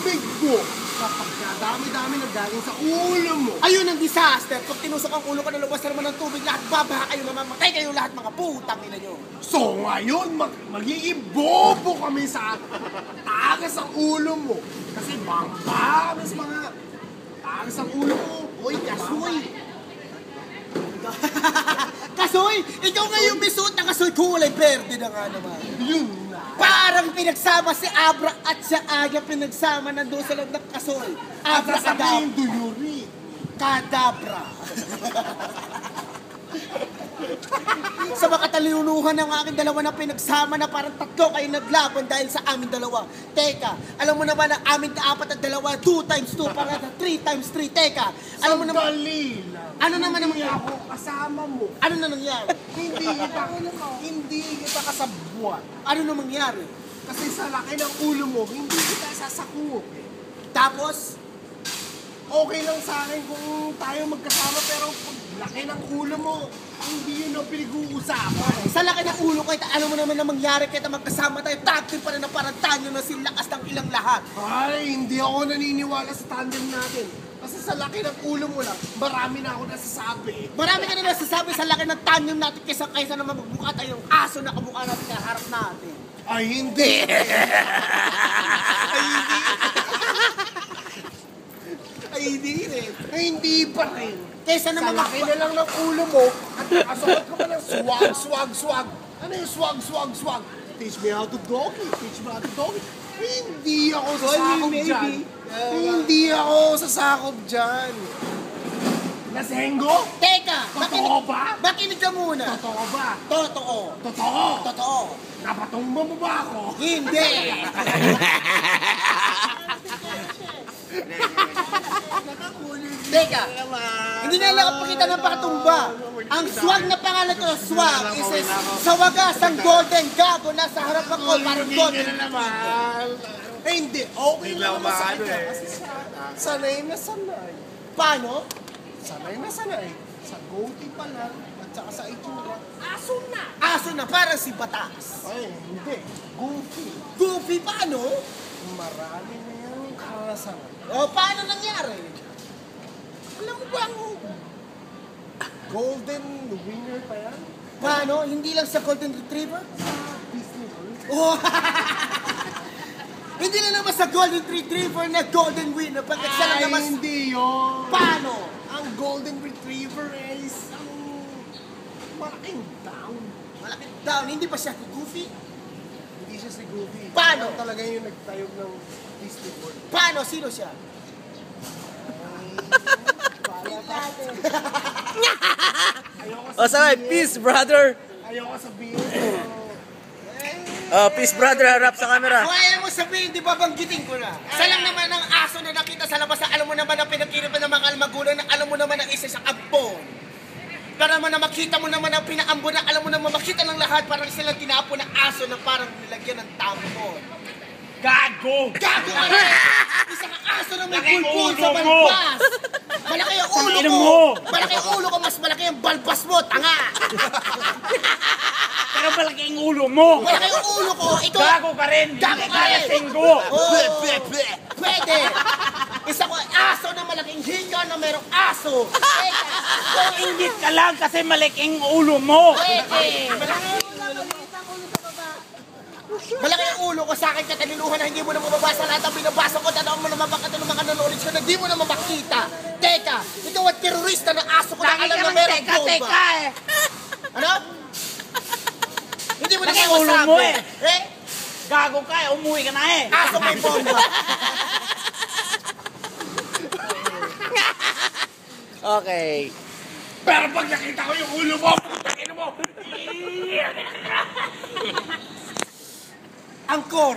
tubig mo kapag dami-dami nagaling sa ulo mo. Ayun ang disaster. Kung tinusok ang ulo ko na lumabas naman ng tubig, lahat babaha kayo, mamamatay kayo lahat mga putang ina nyo. So ngayon, magiging bobo kami sa tagas ang ulo mo. Kasi bangba kami sa mga tagas ang ulo mo. Uy, kasoy! Kasoy! Ikaw nga yung bisuot na kasoy, kulay berde na nga naman. Yun na. Parang pinagsama si Abra at si Aga pinagsama nandun sa loob ng kasoy. Abra Sasabihin, do you read? Kadabra. Sa makatalinuhan ng aking dalawa na pinagsama na parang tatlo kayo naglaban dahil sa amin dalawa. Teka, alam mo naman na amin kaapat at dalawa, 2 times 2 para 3 times 3. Teka, alam mo naman... Sandali lang. Ano naman ang Hindi ako kasama mo. Ano na nangyari? Hindi kita kasabwat. Ano na nangyari? Kasi sa laki ng ulo mo, hindi kita sasakop. Tapos, Okay lang sa akin kung tayo magkasama, pero pag laki ng ulo mo, hindi yun ang pinag-uusapan. sa laki ng ulo ko, alam mo naman na mangyari kita magkasama tayo, tag team pa rin na parang tanyo na silakas ng ilang lahat. Ay, hindi ako naniniwala sa tandem natin. Kasi sa laki ng ulo mo lang, marami na ako nasasabi. Marami ka na nasasabi sa laki ng tanyo natin kaysa naman magbuka tayong aso na kamukha natin na harap natin. Ay, hindi. Ay, hindi rin. Ay, hindi pa rin. Kaysa Sa naman laki na lang ng ulo mo, at nakasuot ka pa ng swag, swag, swag. Ano yung swag, swag, swag? Teach me how to doggy. Teach me how to doggy. Hindi ako sasakop dyan. Hindi ako sasakop dyan. Nasenggo? Teka! Totoo ba? Makinig ka muna. Totoo ba? Totoo. Totoo? Totoo. Napatumba mo ba ako? Hindi. Teka, hindi nga nakapakita ng pakatumba. Ang swag na pangalan ko, swag, is sa wagas ang golden gago nasa harapan ko, parang golden. Eh, hindi. Okay lang masakit ka. Kasi sanay na sanay. Paano? Sanay na sanay. Sa goatee pa lang, at saka sa itsura, aso na. Aso na, parang si Batas. Ay, hindi. Goofy. Goofy, paano? Marami na yung karasan. O, paano nangyari? Alam mo ba ang golden winner pa yan? Paano? Hindi lang sa golden retriever? Disney World? Oh. Hindi na naman sa golden retriever na golden winner. Pagkat siya lang Ay, naman... hindi yun. Paano? Ang golden retriever is ang malaking down. Malaking down. Hindi ba siya goofy? Hindi siya si Goofy. Paano? Siya talaga yung nagtayog ng Disney World. Paano? Sino siya? Oh, sorry, peace, brother. Ayoko sabihin. Oh, peace, brother, harap sa camera. Kung ayaw mo sabihin, di ba banggitin ko na? Sa lang naman ng aso na nakita sa labas na alam mo naman ang pinagkiripan ng mga magulang na alam mo naman ang isa sa ampon. Para naman na makita mo naman ang pinaambon na alam mo naman makita ng lahat parang silang tinapo ng aso na parang nilagyan ng tampon. Gago! Gago ka na! Isang aso na may pulpul sa balbas! Malaki ang ulo ko! Malaki ang ulo ko! Mas malaki ang balbas mo! Tanga! Pero malaki ang ulo mo! Malaki ang ulo ko! Ikaw! Gago ka rin! Gago ka rin! Singgo! Pwede! Isa ko aso na malaking hinga na merong aso! Teka! Kung ingit ka lang kasi malaki ang ulo mo! Pwede! Malaki ang ulo ko sa akin katalinuhan na hindi mo na mababasa lahat ang binabasa ko. Tanong mo naman baka ng mga knowledge ko na hindi mo na makita. Teka, ikaw ang terorista ng aso ko na alam na meron bomba. Teka eh! Ano? Hindi mo na Laki ang ulo mo masabi. eh. Gago ka eh! Umuwi ka na eh! Aso may bomba. Okay. Pero pag nakita ko yung ulo mo, putangin mo! Ang core.